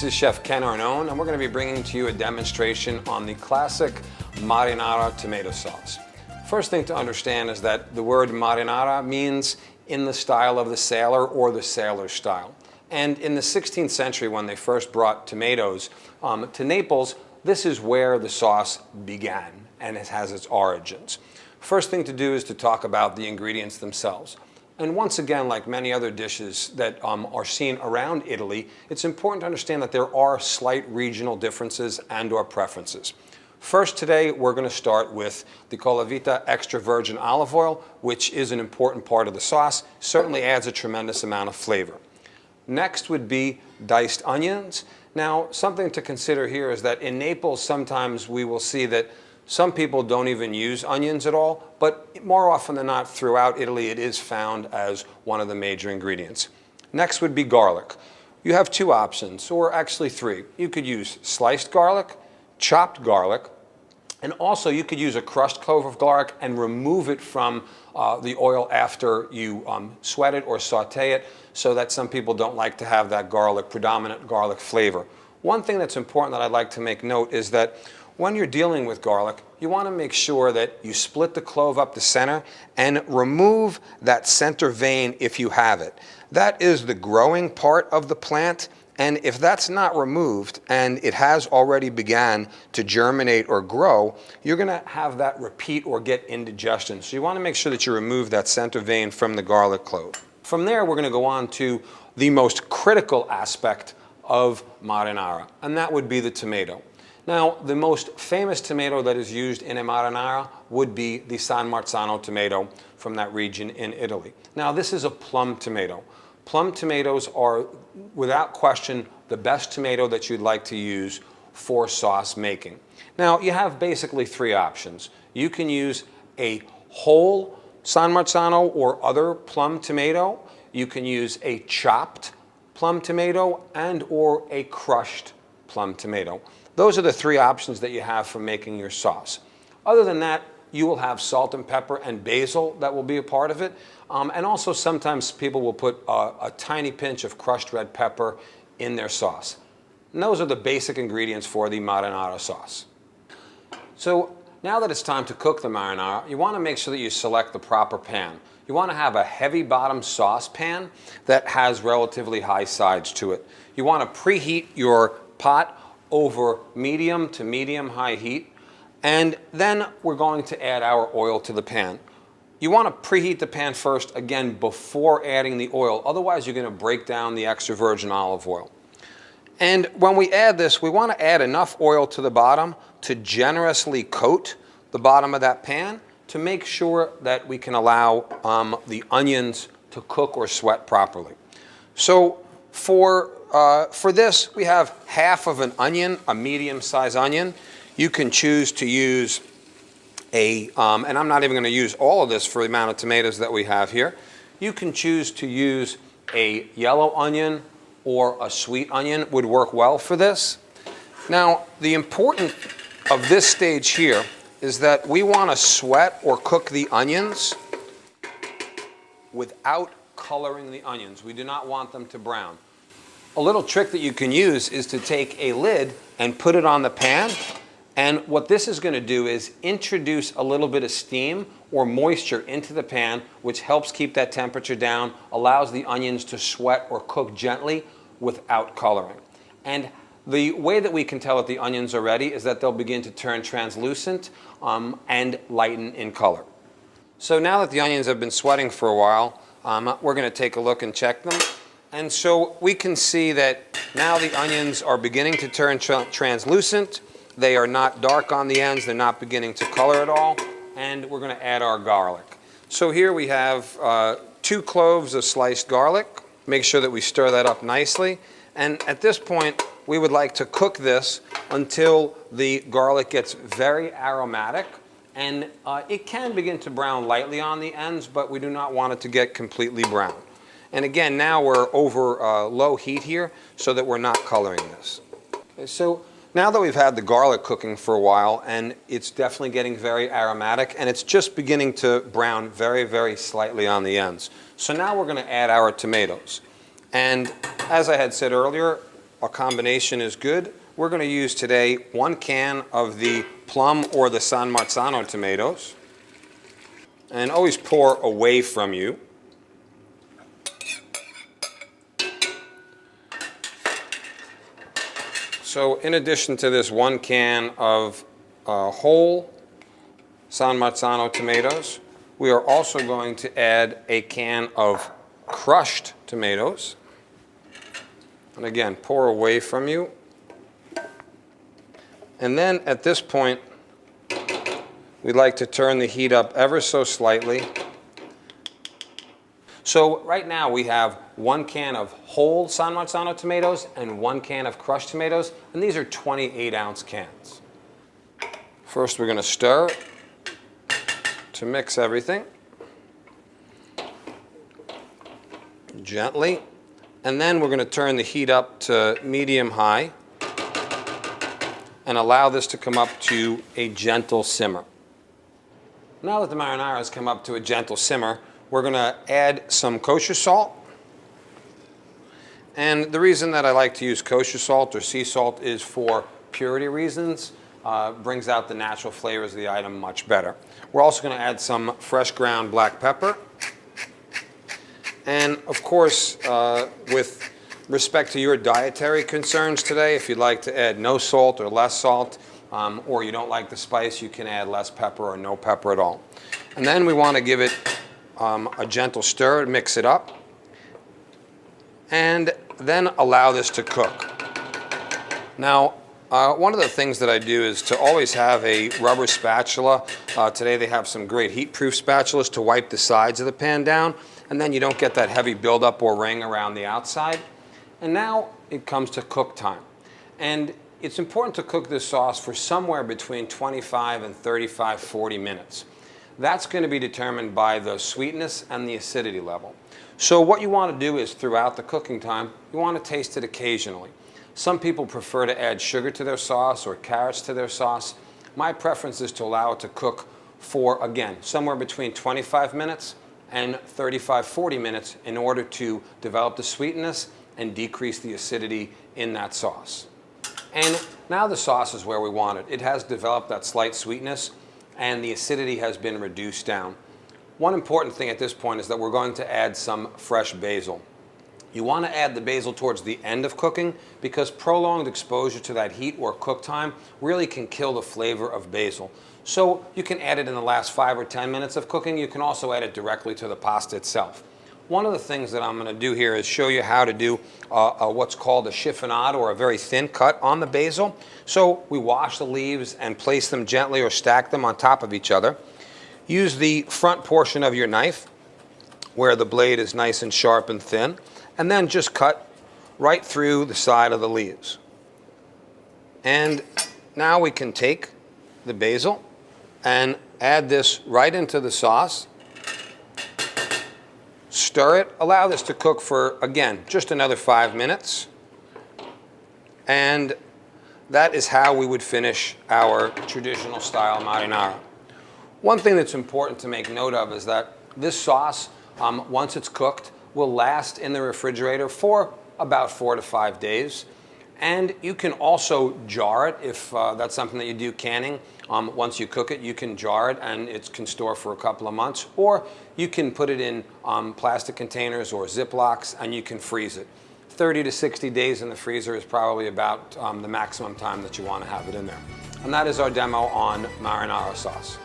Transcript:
This is Chef Ken Arnone, and we're going to be bringing to you a demonstration on the classic marinara tomato sauce. First thing to understand is that the word marinara means in the style of the sailor or the sailor's style. And in the 16th century, when they first brought tomatoes to Naples, this is where the sauce began and it has its origins. First thing to do is to talk about the ingredients themselves. And once again, like many other dishes that are seen around Italy, it's important to understand that there are slight regional differences and/or preferences. First today, we're going to start with the Colavita extra virgin olive oil, which is an important part of the sauce, certainly adds a tremendous amount of flavor. Next would be diced onions. Now, something to consider here is that in Naples, sometimes we will see that some people don't even use onions at all, but more often than not, throughout Italy, it is found as one of the major ingredients. Next would be garlic. You have two options, or actually three. You could use sliced garlic, chopped garlic, and also you could use a crushed clove of garlic and remove it from the oil after you sweat it or saute it, so that some people don't like to have that predominant garlic flavor. One thing that's important that I'd like to make note is that when you're dealing with garlic, you want to make sure that you split the clove up the center and remove that center vein if you have it. That is the growing part of the plant, and if that's not removed and it has already began to germinate or grow, you're going to have that repeat or get indigestion. So you want to make sure that you remove that center vein from the garlic clove. From there, we're going to go on to the most critical aspect of marinara, and that would be the tomato. Now, the most famous tomato that is used in a marinara would be the San Marzano tomato from that region in Italy. Now, this is a plum tomato. Plum tomatoes are, without question, the best tomato that you'd like to use for sauce making. Now, you have basically three options. You can use a whole San Marzano or other plum tomato. You can use a chopped plum tomato and or a crushed plum tomato. Those are the three options that you have for making your sauce. Other than that, you will have salt and pepper and basil that will be a part of it. And also sometimes people will put a tiny pinch of crushed red pepper in their sauce. And those are the basic ingredients for the marinara sauce. So now that it's time to cook the marinara, you want to make sure that you select the proper pan. You want to have a heavy bottom saucepan that has relatively high sides to it. You want to preheat your pot over medium to medium-high heat, and then we're going to add our oil to the pan. You want to preheat the pan first, again, before adding the oil. Otherwise, you're going to break down the extra virgin olive oil. And when we add this, we want to add enough oil to the bottom to generously coat the bottom of that pan to make sure that we can allow the onions to cook or sweat properly. So for this, we have half of an onion, a medium-sized onion. You can choose to use and I'm not even going to use all of this for the amount of tomatoes that we have here. You can choose to use a yellow onion or a sweet onion would work well for this. Now, the important of this stage here is that we want to sweat or cook the onions without coloring the onions. We do not want them to brown. A little trick that you can use is to take a lid and put it on the pan, and what this is going to do is introduce a little bit of steam or moisture into the pan, which helps keep that temperature down, allows the onions to sweat or cook gently without coloring. And the way that we can tell that the onions are ready is that they'll begin to turn translucent and lighten in color. So now that the onions have been sweating for a while, we're going to take a look and check them. And so we can see that now the onions are beginning to turn translucent. They are not dark on the ends. They're not beginning to color at all. And we're going to add our garlic. So here we have 2 cloves of sliced garlic. Make sure that we stir that up nicely. And at this point, we would like to cook this until the garlic gets very aromatic. And it can begin to brown lightly on the ends, but we do not want it to get completely brown. And again, now we're over low heat here so that we're not coloring this. Okay, so now that we've had the garlic cooking for a while, and it's definitely getting very aromatic, and it's just beginning to brown very, very slightly on the ends. So now we're going to add our tomatoes. And as I had said earlier, a combination is good, we're going to use today 1 can of the plum or the San Marzano tomatoes. And always pour away from you. So in addition to this 1 can of whole San Marzano tomatoes, we are also going to add a can of crushed tomatoes. And again, pour away from you. And then at this point, we'd like to turn the heat up ever so slightly. So right now we have 1 can of whole San Marzano tomatoes and 1 can of crushed tomatoes, and these are 28-ounce cans. First we're going to stir to mix everything gently, and then we're going to turn the heat up to medium-high and allow this to come up to a gentle simmer. Now that the marinara has come up to a gentle simmer, we're going to add some kosher salt. And the reason that I like to use kosher salt or sea salt is for purity reasons. Brings out the natural flavors of the item much better. We're also going to add some fresh ground black pepper. And of course, with respect to your dietary concerns today, if you'd like to add no salt or less salt, or you don't like the spice, you can add less pepper or no pepper at all. And then we want to give it a gentle stir, mix it up, and then allow this to cook. Now, one of the things that I do is to always have a rubber spatula. Today they have some great heat-proof spatulas to wipe the sides of the pan down, and then you don't get that heavy buildup or ring around the outside. And now it comes to cook time. And it's important to cook this sauce for somewhere between 25 and 35, 40 minutes. That's going to be determined by the sweetness and the acidity level. So what you want to do is throughout the cooking time, you want to taste it occasionally. Some people prefer to add sugar to their sauce or carrots to their sauce. My preference is to allow it to cook for, again, somewhere between 25 minutes and 35, 40 minutes in order to develop the sweetness and decrease the acidity in that sauce. And now the sauce is where we want it. It has developed that slight sweetness and the acidity has been reduced down. One important thing at this point is that we're going to add some fresh basil. You want to add the basil towards the end of cooking because prolonged exposure to that heat or cook time really can kill the flavor of basil. So you can add it in the last 5 or 10 minutes of cooking. You can also add it directly to the pasta itself. One of the things that I'm going to do here is show you how to do what's called a chiffonade, or a very thin cut on the basil. So we wash the leaves and place them gently or stack them on top of each other. Use the front portion of your knife where the blade is nice and sharp and thin, and then just cut right through the side of the leaves. And now we can take the basil and add this right into the sauce. Stir it, allow this to cook for, again, just another 5 minutes. And that is how we would finish our traditional style marinara. One thing that's important to make note of is that this sauce, once it's cooked, will last in the refrigerator for about 4 to 5 days. And you can also jar it if that's something that you do canning. Once you cook it, you can jar it and it can store for a couple of months. Or you can put it in plastic containers or Ziplocs and you can freeze it. 30 to 60 days in the freezer is probably about the maximum time that you want to have it in there. And that is our demo on marinara sauce.